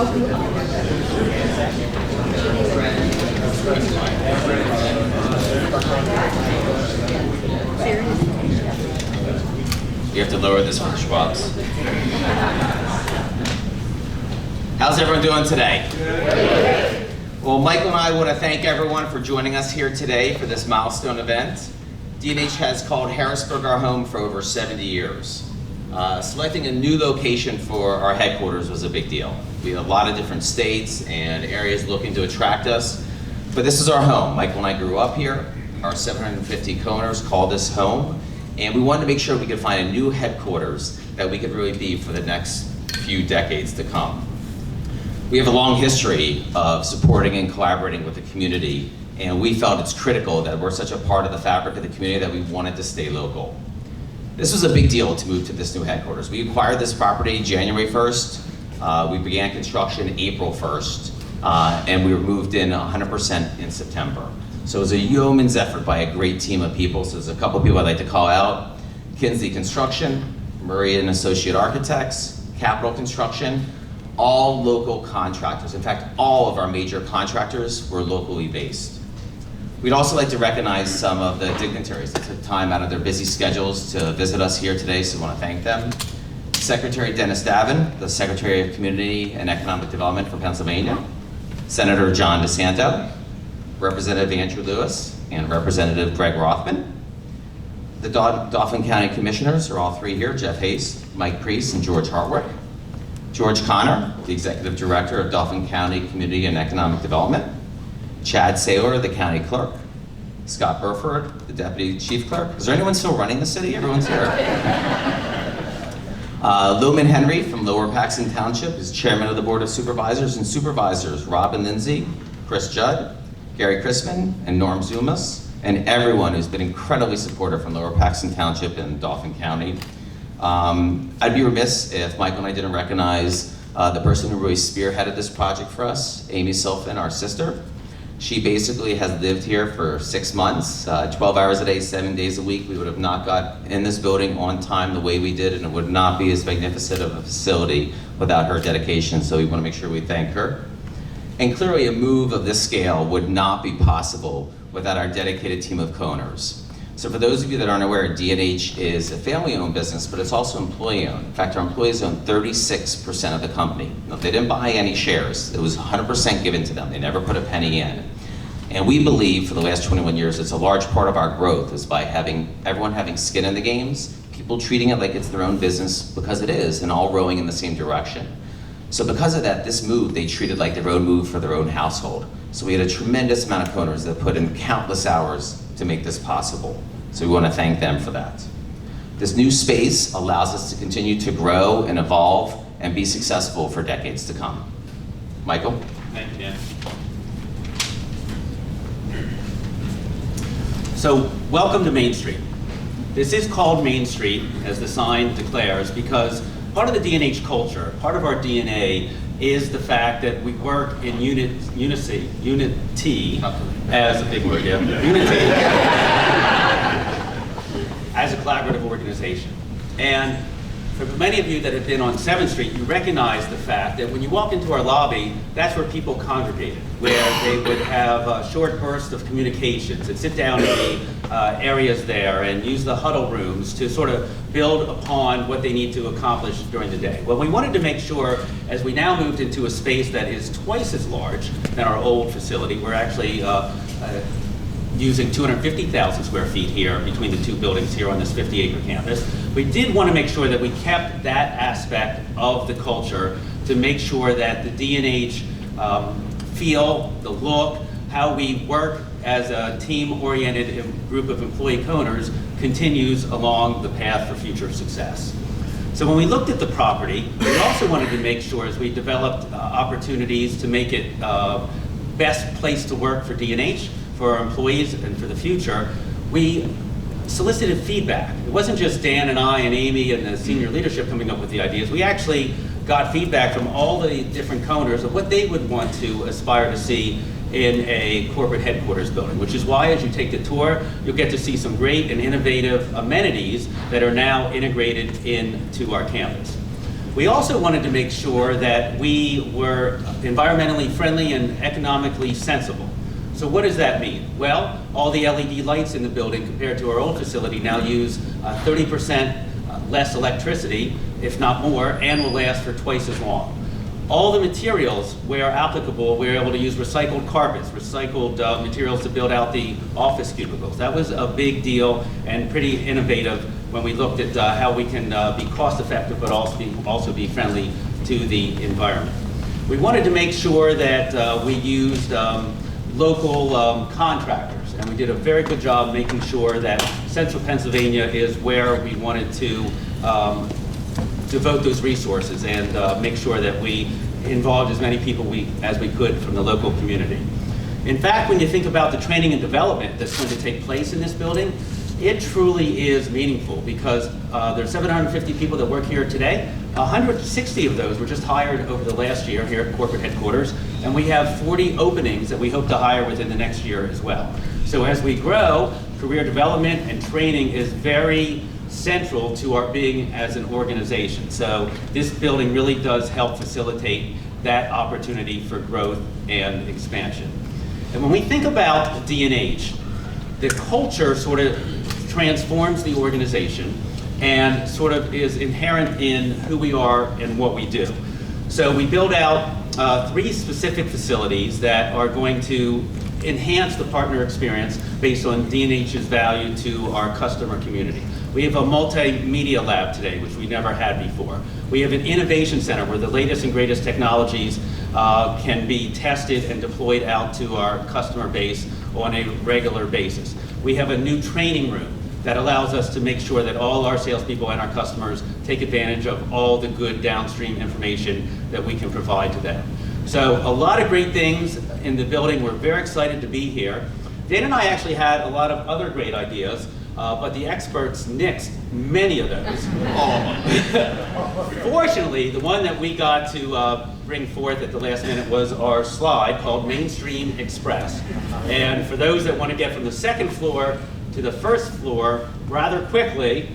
You have to lower this for Schwab's. How's everyone doing today? Well, Michael and I want to thank everyone for joining us here today for this milestone event. D&H has called Harrisburg our home for over 70 years. Selecting a new location for our headquarters was a big deal. We had a lot of different states and areas looking to attract us, but this is our home. Michael and I grew up here. Our 750 co-owners call this home, and we wanted to make sure we could find a new headquarters that we could really be for the next few decades to come. We have a long history of supporting and collaborating with the community, and we felt it's critical that we're such a part of the fabric of the community that we wanted to stay local. This was a big deal to move to this new headquarters. We acquired this property January 1st. We began construction April 1st, and we were moved in 100% in September. So it was a yeoman's effort by a great team of people. So there's a couple people I'd like to call out. Kinsley Construction, Murray and Associate Architects, Capital Construction, all local contractors. In fact, all of our major contractors were locally based. We'd also like to recognize some of the dignitaries that took time out of their busy schedules to visit us here today, so we want to thank them. Secretary Dennis Davin, the Secretary of Community and Economic Development for Pennsylvania. Senator John DeSanto, Representative Andrew Lewis, and Representative Greg Rothman. The Dauphin County Commissioners are all three here, Jeff Hayes, Mike Priest, and George Hartwick. George Connor, the Executive Director of Dauphin County Community and Economic Development. Chad Saylor, the County Clerk. Scott Burford, the Deputy Chief Clerk. Is there anyone still running the city? Everyone's here. Luman Henry from Lower Paxton Township is Chairman of the Board of Supervisors, and Supervisors Robin Lindsay, Chris Judd, Gary Chrisman, and Norm Zumas, and everyone who's been incredibly supportive from Lower Paxton Township and Dauphin County. I'd be remiss if Michael and I didn't recognize the person who really spearheaded this project for us, Amy Silfen, our sister. She basically has lived here for 6 months, 12 hours a day, 7 days a week. We would have not got in this building on time the way we did, and it would not be as magnificent of a facility without her dedication, so we want to make sure we thank her. And clearly a move of this scale would not be possible without our dedicated team of co-owners. So for those of you that aren't aware, D&H is a family-owned business, but it's also employee-owned. In fact, our employees own 36% of the company. Now, they didn't buy any shares. It was 100% given to them. They never put a penny in. And we believe for the last 21 years, it's a large part of our growth is by having everyone having skin in the games, people treating it like it's their own business, because it is, and all rowing in the same direction. So because of that, this move, they treated like their own move for their own household. So we had a tremendous amount of co-owners that put in countless hours to make this possible. So we want to thank them for that. This new space allows us to continue to grow and evolve and be successful for decades to come. Michael? Thank you, Dan. So, welcome to Main Street. This is called Main Street, as the sign declares, because part of the D&H culture, part of our DNA, is the fact that we work in unity, as a big word, yeah, unity, as a collaborative organization. And for many of you that have been on 7th Street, you recognize the fact that when you walk into our lobby, that's where people congregated, where they would have a short burst of communications and sit down in the areas there and use the huddle rooms to sort of build upon what they need to accomplish during the day. Well, we wanted to make sure, as we now moved into a space that is twice as large than our old facility, we're actually using 250,000 square feet here between the two buildings here on this 50-acre campus. We did want to make sure that we kept that aspect of the culture to make sure that the D&H feel, the look, how we work as a team-oriented group of employee co-owners continues along the path for future success. So when we looked at the property, we also wanted to make sure as we developed opportunities to make it best place to work for D&H, for our employees and for the future, we solicited feedback. It wasn't just Dan and I and Amy and the senior leadership coming up with the ideas. We actually got feedback from all the different co-owners of what they would want to aspire to see in a corporate headquarters building, which is why as you take the tour, you'll get to see some great and innovative amenities that are now integrated into our campus. We also wanted to make sure that we were environmentally friendly and economically sensible. So what does that mean? Well, all the LED lights in the building compared to our old facility now use 30% less electricity, if not more, and will last for twice as long. All the materials, where applicable, we're able to use recycled carpets, recycled materials to build out the office cubicles. That was a big deal and pretty innovative when we looked at how we can be cost effective but also be friendly to the environment. We wanted to make sure that we used local contractors, and we did a very good job making sure that Central Pennsylvania is where we wanted to devote those resources and make sure that we involved as many people as we could from the local community. In fact, when you think about the training and development that's going to take place in this building, it truly is meaningful because there's 750 people that work here today. 160 of those were just hired over the last year here at corporate headquarters, and we have 40 openings that we hope to hire within the next year as well. So as we grow, career development and training is very central to our being as an organization. So this building really does help facilitate that opportunity for growth and expansion. And when we think about D&H, the culture sort of transforms the organization and sort of is inherent in who we are and what we do. So we build out 3 specific facilities that are going to enhance the partner experience based on D&H's value to our customer community. We have a multimedia lab today, which we never had before. We have an innovation center where the latest and greatest technologies can be tested and deployed out to our customer base on a regular basis. We have a new training room that allows us to make sure that all our salespeople and our customers take advantage of all the good downstream information that we can provide to them. So a lot of great things in the building. We're very excited to be here. Dan and I actually had a lot of other great ideas, but the experts nixed many of those. Fortunately, the one that we got to bring forth at the last minute was our slide called Mainstream Express. And for those that want to get from the second floor to the first floor rather quickly,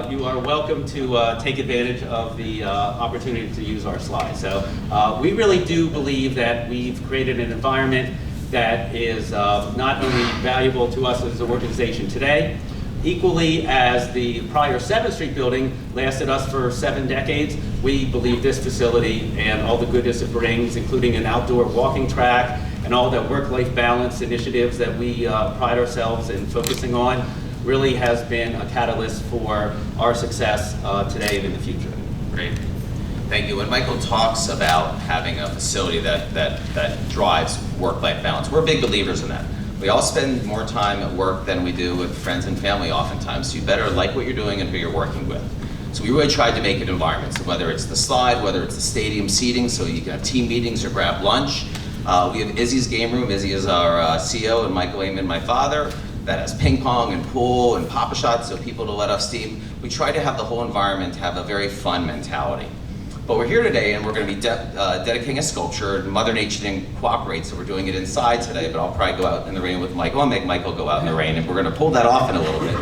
you are welcome to take advantage of the opportunity to use our slides. So we really do believe that we've created an environment that is not only valuable to us as an organization today, equally as the prior 7th Street building lasted us for 7 decades, we believe this facility and all the goodness it brings, including an outdoor walking track and all the work-life balance initiatives that we pride ourselves in focusing on, really has been a catalyst for our success today and in the future. Great. Thank you. When Michael talks about having a facility that drives work-life balance, we're big believers in that. We all spend more time at work than we do with friends and family oftentimes, so you better like what you're doing and who you're working with. So we really tried to make it environment. So whether it's the slide, whether it's the stadium seating, so you can have team meetings or grab lunch. We have Izzy's game room. Izzy is our CEO, and Michael Amon, my father, that has ping pong and pool and Pop-A-Shot, so people to let off steam. We try to have the whole environment have a very fun mentality. But we're here today and we're going to be dedicating a sculpture. Mother Nature didn't cooperate, so we're doing it inside today, but I'll probably go out in the rain with Michael. I'll make Michael go out in the rain, and we're going to pull that off in a little bit.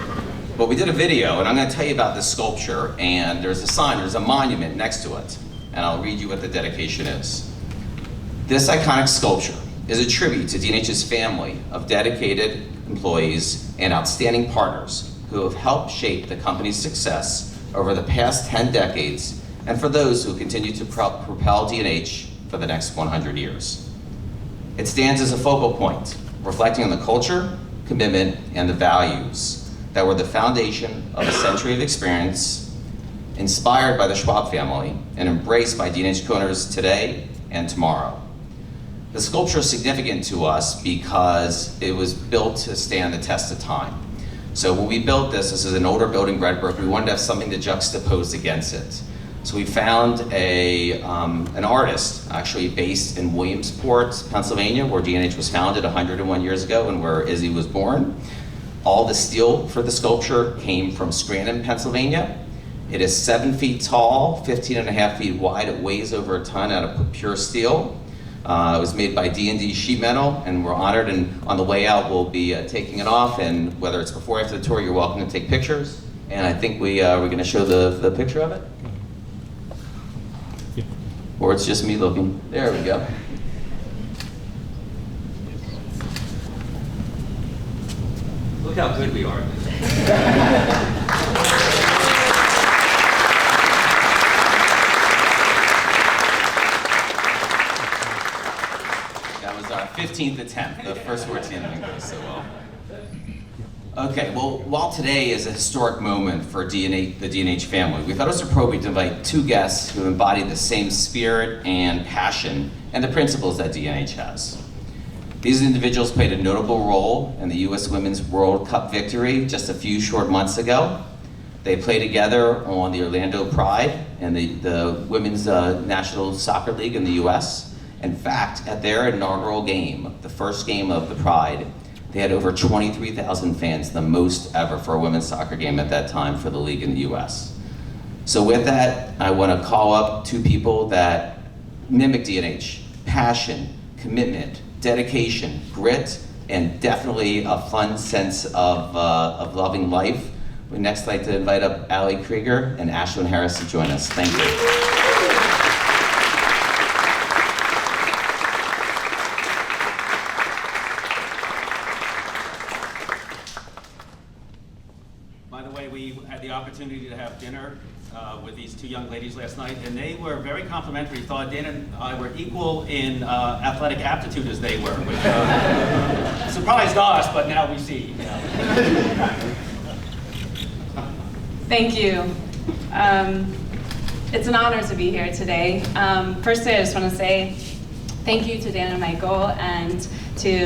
But we did a video, and I'm going to tell you about this sculpture, and there's a sign, there's a monument next to it, and I'll read you what the dedication is. This iconic sculpture is a tribute to D&H's family of dedicated employees and outstanding partners who have helped shape the company's success over the past 10 decades, and for those who continue to propel D&H for the next 100 years. It stands as a focal point, reflecting on the culture, commitment, and the values that were the foundation of a century of experience, inspired by the Schwab family, and embraced by D&H owners today and tomorrow. The sculpture is significant to us because it was built to stand the test of time. So when we built this is an older building, Red Brick, we wanted to have something to juxtapose against it. So we found an artist actually based in Williamsport, Pennsylvania, where D&H was founded 101 years ago and where Izzy was born. All the steel for the sculpture came from Scranton, Pennsylvania. It is 7 feet tall, 15.5 feet wide. It weighs over a ton out of pure steel. It was made by D&D Sheet Metal, and we're honored, and on the way out we'll be taking it off, and whether it's before or after the tour, you're welcome to take pictures. And I think we're going to show the picture of it. Or it's just me looking. There we go. Look how good we are at this. That was our 15th attempt. The first 14 didn't go so well. Okay, well, while today is a historic moment for the D&H family, we thought it was appropriate to invite two guests who embody the same spirit and passion and the principles that D&H has. These individuals played a notable role in the U.S. Women's World Cup victory just a few short months ago. They played together on the Orlando Pride and the Women's National Soccer League in the U.S. In fact, at their inaugural game, the first game of the Pride, they had over 23,000 fans, the most ever for a women's soccer game at that time for the league in the U.S. So with that, I want to call up two people that mimic D&H: passion, commitment, dedication, grit, and definitely a fun sense of loving life. We'd next like to invite up Allie Krieger and Ashlyn Harris to join us. Thank you. By the way, we had the opportunity to have dinner with these two young ladies last night, and they were very complimentary. Thought Dan and I were equal in athletic aptitude as they were, which surprised us, but now we see. Thank you. It's an honor to be here today. Firstly, I just want to say thank you to Dan and Michael, and to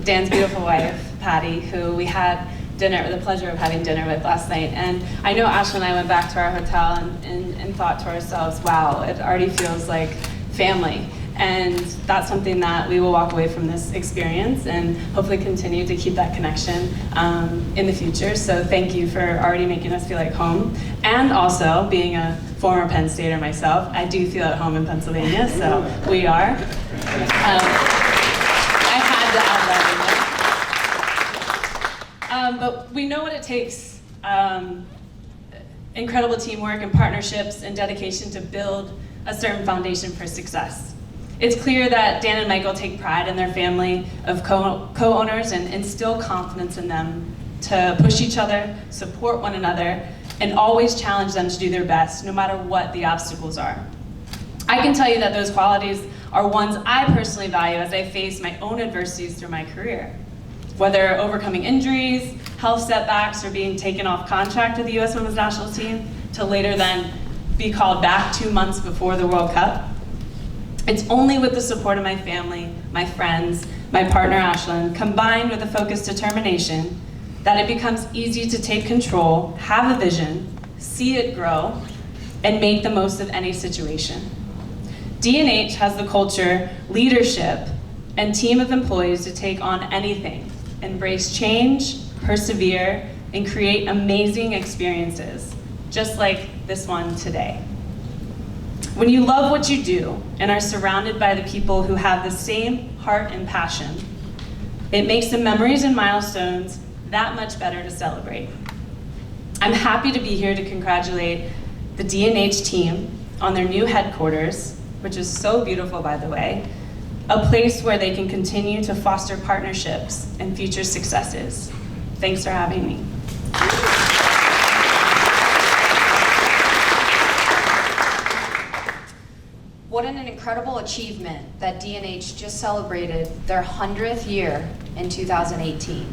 Dan's beautiful wife, Patty, who we had the pleasure of having dinner with last night. And I know Ashley and I went back to our hotel and thought to ourselves, wow, it already feels like family. And that's something that we will walk away from this experience and hopefully continue to keep that connection in the future. So thank you for already making us feel like home. And also, being a former Penn Stater myself, I do feel at home in Pennsylvania, so we are. I had to add that in there. But we know what it takes. Incredible teamwork and partnerships and dedication to build a certain foundation for success. It's clear that Dan and Michael take pride in their family of co-owners and instill confidence in them to push each other, support one another, and always challenge them to do their best, no matter what the obstacles are. I can tell you that those qualities are ones I personally value as I face my own adversities through my career. Whether overcoming injuries, health setbacks, or being taken off contract with the U.S. Women's National Team to later then be called back 2 months before the World Cup. It's only with the support of my family, my friends, my partner Ashlyn, combined with a focused determination, that it becomes easy to take control, have a vision, see it grow, and make the most of any situation. D&H has the culture, leadership, and team of employees to take on anything, embrace change, persevere, and create amazing experiences, just like this one today. When you love what you do and are surrounded by the people who have the same heart and passion, it makes the memories and milestones that much better to celebrate. I'm happy to be here to congratulate the D&H team on their new headquarters, which is so beautiful, by the way, a place where they can continue to foster partnerships and future successes. Thanks for having me. What an incredible achievement that D&H just celebrated their 100th year in 2018.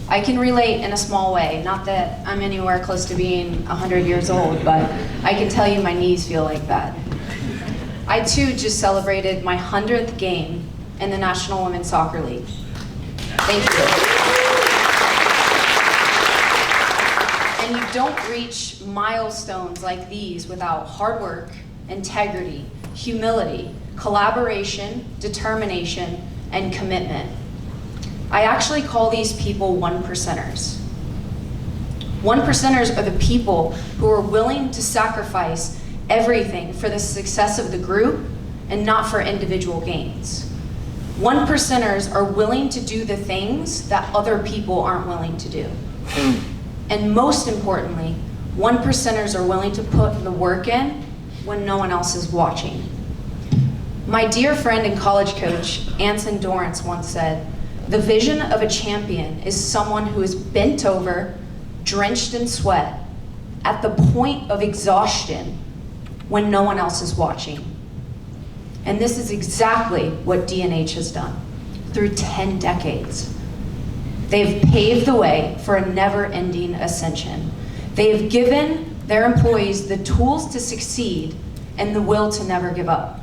I can relate in a small way, not that I'm anywhere close to being 100 years old, but I can tell you my knees feel like that. I too just celebrated my 100th game in the National Women's Soccer League. Thank you. And you don't reach milestones like these without hard work, integrity, humility, collaboration, determination, and commitment. I actually call these people one percenters. One percenters are the people who are willing to sacrifice everything for the success of the group and not for individual gains. One percenters are willing to do the things that other people aren't willing to do. And most importantly, one percenters are willing to put the work in, when no one else is watching. My dear friend and college coach, Anson Dorrance, once said, "The vision of a champion is someone who is bent over, drenched in sweat, at the point of exhaustion when no one else is watching." And this is exactly what D&H has done through 10 decades. They've paved the way for a never-ending ascension. They have given their employees the tools to succeed and the will to never give up.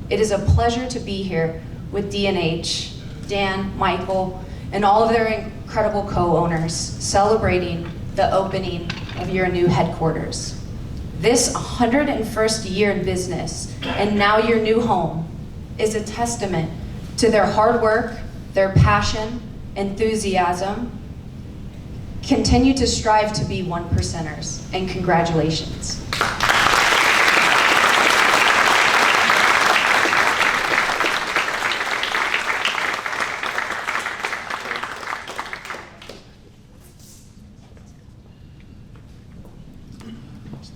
It is a pleasure to be here with D&H, Dan, Michael, and all of their incredible co-owners celebrating the opening of your new headquarters. This 101st year in business, and now your new home, is a testament to their hard work, their passion, enthusiasm. Continue to strive to be 1%ers, and congratulations.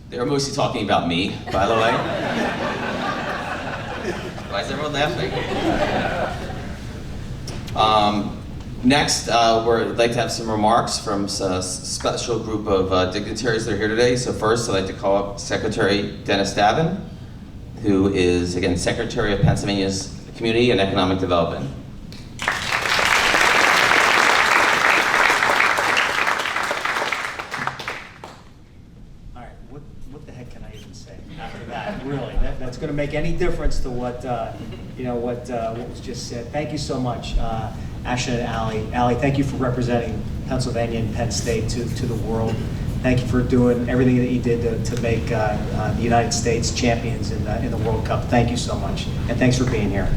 They were mostly talking about me, by the way. Why is everyone laughing? Next, we'd like to have some remarks from a special group of dignitaries that are here today. So first, I'd like to call up Secretary Dennis Davin, who is, again, Secretary of Pennsylvania's Community and Economic Development. What the heck can I even say after that? Really, that's going to make any difference to what what was just said. Thank you so much, Ashton and Allie. Allie, thank you for representing Pennsylvania and Penn State to the world. Thank you for doing everything that you did to make the United States champions in the World Cup. Thank you so much, and thanks for being here.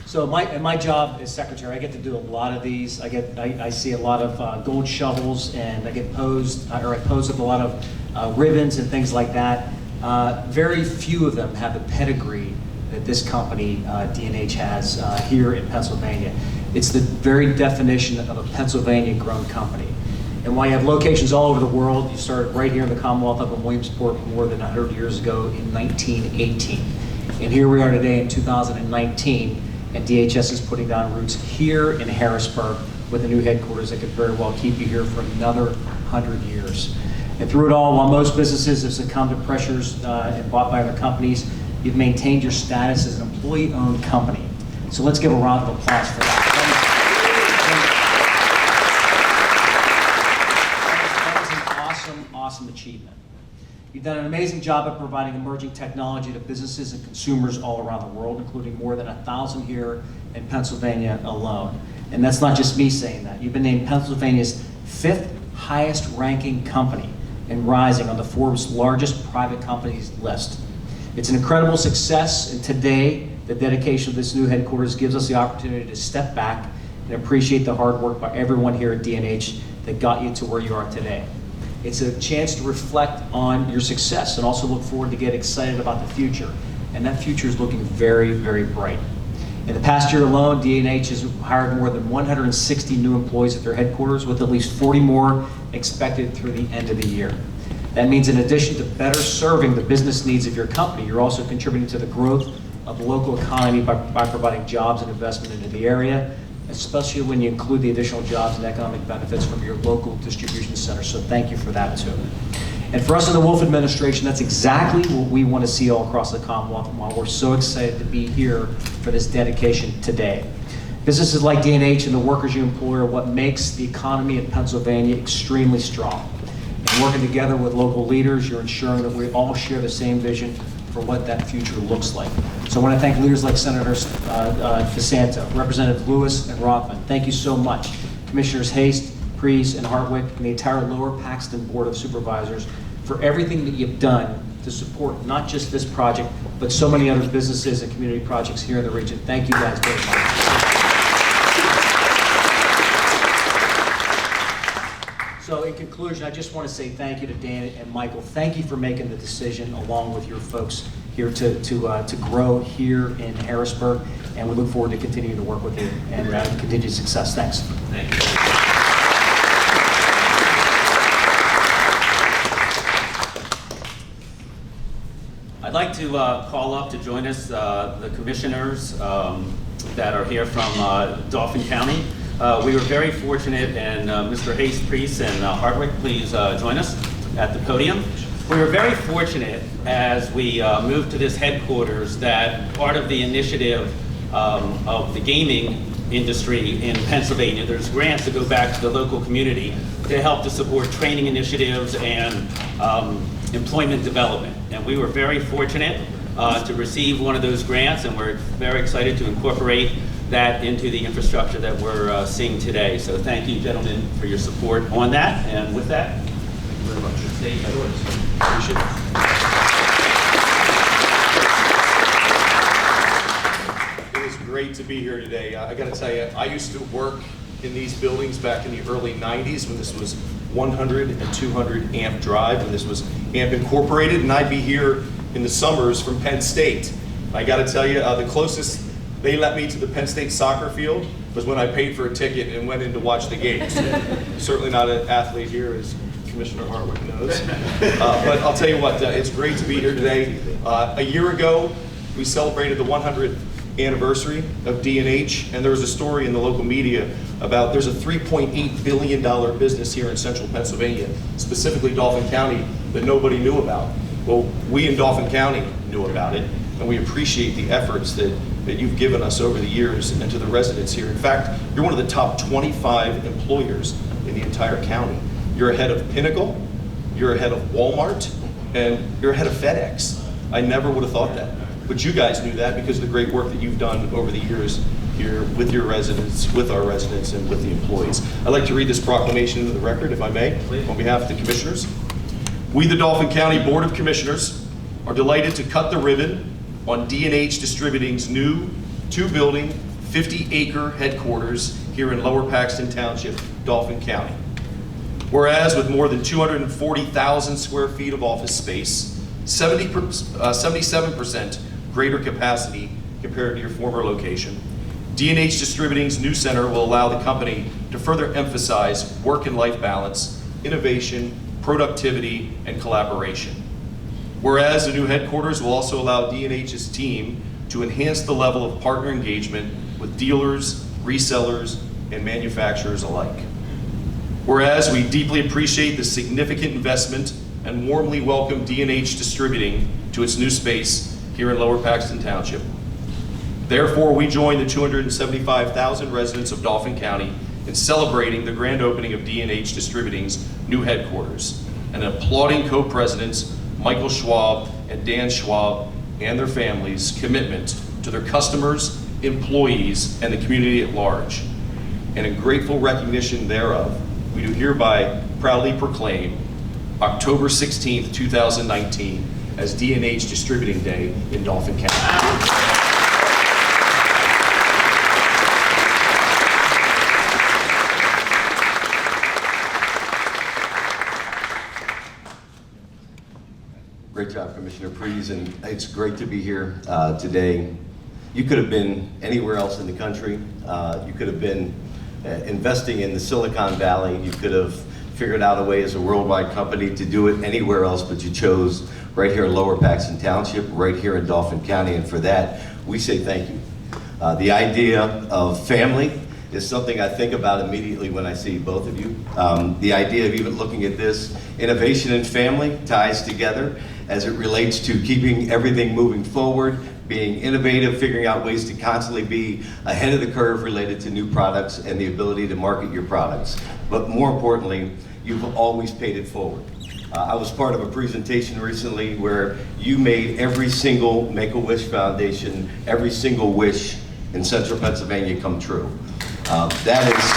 So my job as secretary, I get to do a lot of these. I see a lot of gold shovels, and I pose with a lot of ribbons and things like that. Very few of them have the pedigree that this company, D&H, has here in Pennsylvania. It's the very definition of a Pennsylvania-grown company. And while you have locations all over the world, you started right here in the Commonwealth up in Williamsport more than 100 years ago in 1918. And here we are today in 2019. And DHS is putting down roots here in Harrisburg with a new headquarters that could very well keep you here for another 100 years. And through it all, while most businesses have succumbed to pressures and bought by other companies, you've maintained your status as an employee-owned company. So let's give a round of applause for that. That is an awesome achievement. You've done an amazing job at providing emerging technology to businesses and consumers all around the world, including more than 1,000 here in Pennsylvania alone. And that's not just me saying that. You've been named Pennsylvania's 5th highest ranking company and rising on the Forbes largest private companies list. It's an incredible success, and today the dedication of this new headquarters gives us the opportunity to step back and appreciate the hard work by everyone here at D&H that got you to where you are today. It's a chance to reflect on your success and also look forward to get excited about the future. And that future is looking very, very bright. In the past year alone, D&H has hired more than 160 new employees at their headquarters, with at least 40 more expected through the end of the year. That means in addition to better serving the business needs of your company, you're also contributing to the growth of the local economy by providing jobs and investment into the area, especially when you include the additional jobs and economic benefits from your local distribution center. So thank you for that too. And for us in the Wolf administration, that's exactly what we want to see all across the Commonwealth, and why we're so excited to be here for this dedication today. Businesses like D&H and the workers you employ are what makes the economy in Pennsylvania extremely strong. And working together with local leaders, you're ensuring that we all share the same vision for what that future looks like. So I want to thank leaders like Senator DeSanto, Representative Lewis and Rothman. Thank you so much. Commissioners Haste, Preece, and Hartwick, and the entire Lower Paxton Board of Supervisors for everything that you've done to support not just this project, but so many other businesses and community projects here in the region. Thank you guys very much. So in conclusion, I just want to say thank you to Dan and Michael. Thank you for making the decision, along with your folks here, to grow here in Harrisburg, and we look forward to continuing to work with you and continued success. Thanks. Thank you. I'd like to call up to join us the commissioners that are here from Dauphin County. We were very fortunate, and Mr. Hayes, Priest, and Hardwick, please join us at the podium. We were very fortunate as we moved to this headquarters that part of the initiative of the gaming industry in Pennsylvania, there's grants that go back to the local community to help to support training initiatives and employment development. And we were very fortunate to receive one of those grants, and we're very excited to incorporate that into the infrastructure that we're seeing today. So thank you, gentlemen, for your support on that. And with that, thank you very much. The stage is yours. Appreciate it. It is great to be here today. I got to tell you, I used to work in these buildings back in the early 90s when this was 100 and 200 amp drive, when this was AMP Incorporated, and I'd be here in the summers from Penn State. I got to tell you, the closest they let me to the Penn State soccer field was when I paid for a ticket and went in to watch the games. Certainly not an athlete here, as Commissioner Hardwick knows. But I'll tell you what, it's great to be here today. A year ago, we celebrated the 100th anniversary of D&H, and there was a story in the local media about there's a $3.8 billion business here in central Pennsylvania, specifically Dauphin County, that nobody knew about. Well, we in Dauphin County knew about it, and we appreciate the efforts that you've given us over the years and to the residents here. In fact, you're one of the top 25 employers in the entire county. You're ahead of Pinnacle, you're ahead of Walmart, and you're ahead of FedEx. I never would have thought that. But you guys knew that because of the great work that you've done over the years here with your residents, with our residents, and with the employees. I'd like to read this proclamation into the record, if I may, on behalf of the commissioners. We, the Dauphin County Board of Commissioners, are delighted to cut the ribbon on D&H Distributing's new 2-building, 50-acre headquarters here in Lower Paxton Township, Dauphin County. Whereas with more than 240,000 square feet of office space, 77% greater capacity compared to your former location, D&H Distributing's new center will allow the company to further emphasize work and life balance, innovation, productivity, and collaboration. Whereas the new headquarters will also allow D&H's team to enhance the level of partner engagement with dealers, resellers, and manufacturers alike. Whereas we deeply appreciate the significant investment and warmly welcome D&H Distributing to its new space here in Lower Paxton Township. Therefore, we join the 275,000 residents of Dauphin County in celebrating the grand opening of D&H Distributing's new headquarters and applauding co-presidents Michael Schwab and Dan Schwab and their families' commitment to their customers, employees, and the community at large. And in grateful recognition thereof, we do hereby proudly proclaim October 16th, 2019 as D&H Distributing Day in Dauphin County. Great job, Commissioner Priest, and it's great to be here today. You could have been anywhere else in the country. You could have been investing in the Silicon Valley. You could have figured out a way as a worldwide company to do it anywhere else, but you chose right here in Lower Paxton Township, right here in Dauphin County, and for that, we say thank you. The idea of family is something I think about immediately when I see both of you. The idea of even looking at this, innovation and family ties together as it relates to keeping everything moving forward, being innovative, figuring out ways to constantly be ahead of the curve related to new products and the ability to market your products. But more importantly, you've always paid it forward. I was part of a presentation recently where you made every single Make-A-Wish Foundation, every single wish in central Pennsylvania come true. That is,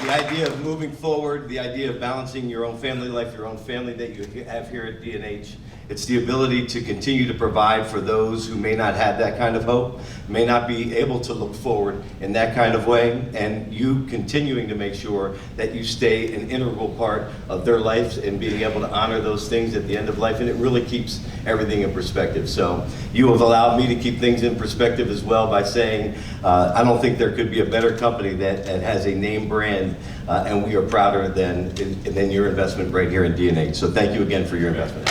the idea of moving forward, the idea of balancing your own family life, your own family that you have here at D&H, It's the ability to continue to provide for those who may not have that kind of hope, may not be able to look forward in that kind of way, and you continuing to make sure that you stay an integral part of their lives and being able to honor those things at the end of life, and it really keeps everything in perspective. So you have allowed me to keep things in perspective as well by saying, I don't think there could be a better company that has a name brand, and we are prouder than your investment right here in D&H. So thank you again for your investment.